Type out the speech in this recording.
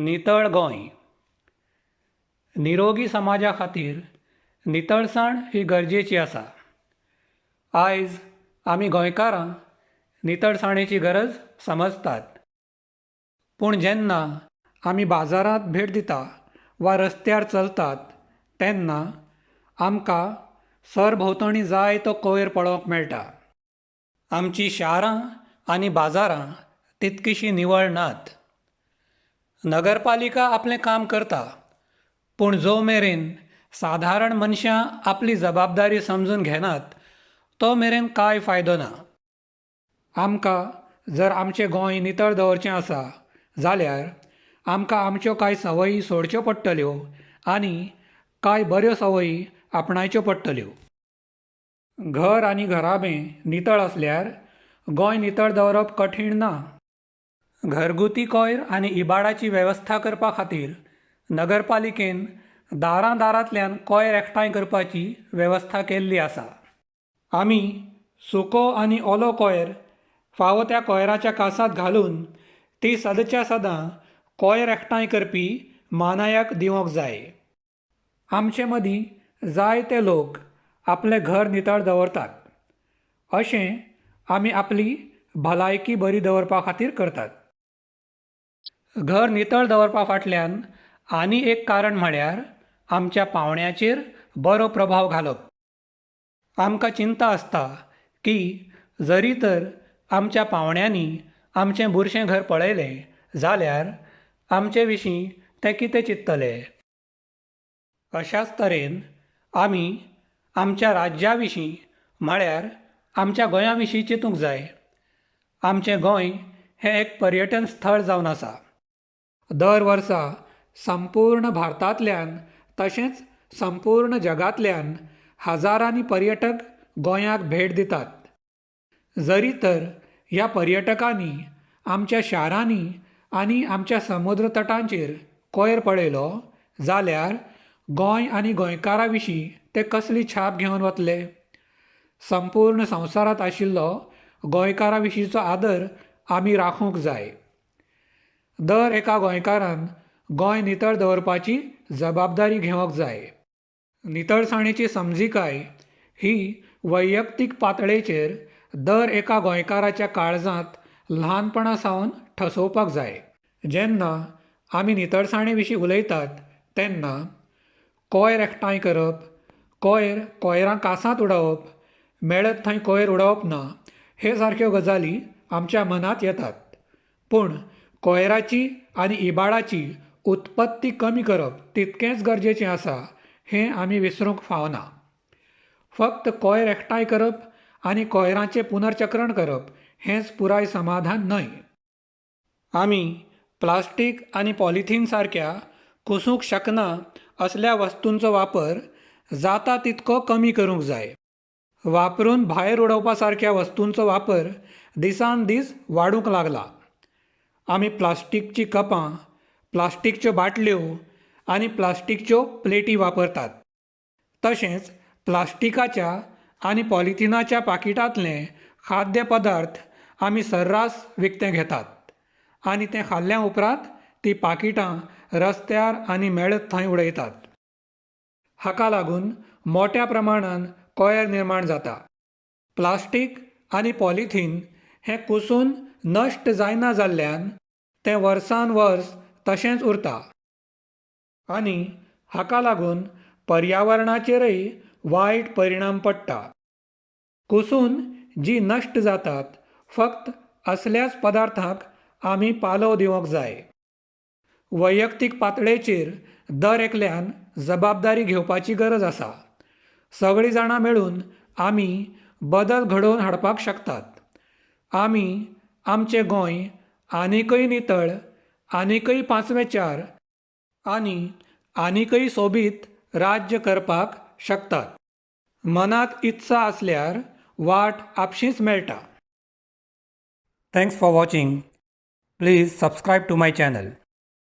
नितळ गोंय. निरोगी समाजा खातीर नितळसाण ही गरजेची आसा. आयज आमी गोंयकारां नितळसाणेची गरज समजतात. पूण जेन्ना आमी बाजारांत भेट दिता वा रस्त्यार चलतात तेन्ना आमकां सरभोंवतणी जायतो कोयर पळोवंक मेळटा. आमचीं शारां आनी बाजारां तितकीशीं निवळ नात. नगरपालिका आपलें काम करता, पूण जो मेरेन सादारण मनशां आपली जबाबदारी समजून घेनात तो मेरेन कांय फायदो ना. आमकां जर आमचें गोंय नितळ दवरचें आसा जाल्यार आमकां आमच्यो कांय संवयी सोडच्यो पडटल्यो आनी कांय बऱ्यो संवयी आपणायच्यो पडटल्यो. घर आनी घराबें नितळ आसल्यार गोंय नितळ दवरप कठीण ना. घरगुती कोयर आनी इबाडाची वेवस्था करपा खातीर नगरपालिकेन दारांतल्यान कोयर एकठांय करपाची वेवस्था केल्ली आसा. आमी सुको आनी ओलो कोयर फावो त्या कोयराच्या कासांत घालून ती सदांच्या सदां कोयर एकठांय करपी मानायक दिवंक जाय. आमचे मदीं जायते लोक आपलें घर नितळ दवरतात. अशें आमी आपली भलायकी बरी दवरपा खातीर करतात. घर नितळ दवरपा फाटल्यान आनी एक कारण म्हळ्यार आमच्या पावंड्याचेर बरो प्रभाव घालप. आमकां चिंता आसता की जरी तर आमच्या पावंड्यांनी आमचें बुरशें घर पळयलें जाल्यार आमचे विशीं ते कितें चिंततले. अशाच तरेन आमी आमच्या राज्या विशीं म्हळ्यार आमच्या गोंया विशीं चिंतूंक जाय. आमचें गोंय हें एक पर्यटन स्थळ जावन आसा. दर वर्सा संपूर्ण भारतांतल्यान तशेंच संपूर्ण जगांतल्यान हजारांनी पर्यटक गोंयाक भेट दितात. जरी तर ह्या पर्यटकांनी आमच्या शारांनी आनी आमच्या समुद्र तटांचेर कोयर पळयलो जाल्यार गोंय आनी गोंयकारां विशीं ते कसली छाप घेवन वतले. संपूर्ण संवसारांत आशिल्लो गोंयकारां विशींचो आदर आमी राखूंक जाय. दर एका गोंयकारान गोंय नितळ दवरपाची जबाबदारी घेवंक जाय. नितळसाणेची समजिकाय ही वैयक्तीक पातळेचेर दर एका गोंयकाराच्या काळजांत ल्हानपणा सावन ठसोवपाक जाय. जेन्ना आमी नितळसाणे विशीं उलयतात तेन्ना कोयर एकठांय करप, कोयरां कासांत उडोवप, मेळत थंय कोयर उडोवप ना हे सारक्यो गजाली आमच्या मनांत येतात. पूण कोयराची आनी इबाडाची उत्पत्ती कमी करप तितकेंच गरजेचें आसा हें आमी विसरूंक फावना. फक्त कोयर एकठांय करप आनी कोयरांचें पुनर्चक्रण करप हेंच पुराय समाधान न्हय. आमी प्लास्टीक आनी पॉलिथीन सारक्या कुसूंक शकना असल्या वस्तूंचो वापर जाता तितको कमी करूंक जाय. वापरून भायर उडोवपा सारक्या वस्तूंचो वापर दिसान दीस वाडूंक लागला. आमी प्लास्टीकचीं कपां, प्लास्टीकच्यो बाटल्यो आनी प्लास्टीकच्यो प्लेटी वापरतात. तशेंच प्लास्टिकाच्या आनी पॉलिथिनाच्या पाकिटांतले खाद्य पदार्थ आमी सर्रास विकतें घेतात आनी तें खाल्ल्या उपरांत तीं पाकिटां रस्त्यार आनी मेळत थंय उडयतात. हाका लागून मोठ्या प्रमाणांत कोयर निर्माण जाता. प्लास्टीक आनी पॉलिथीन हें कुसून नश्ट जायना जाल्ल्यान तें वर्सान वर्स तशेंच उरता आनी हाका लागून पर्यावरणाचेरय वायट परिणाम पडटा. कुसून जीं नश्ट जातात फक्त असल्याच पदार्थांक आमी पालव दिवंक जाय. वैयक्तीक पातळेचेर दर एकल्यान जबाबदारी घेवपाची गरज आसा. सगळीं जाणां मेळून आमी बदल घडोवन हाडपाक शकतात. आमी आमचें गोंय आनिकय नितळ, आनिकय पांचवेचार आनी आनिकय सोबीत राज्य करपाक शकतात. मनांत इत्सा आसल्यार वाट आपशींच मेळटा. Thanks for watching. Please subscribe to my channel.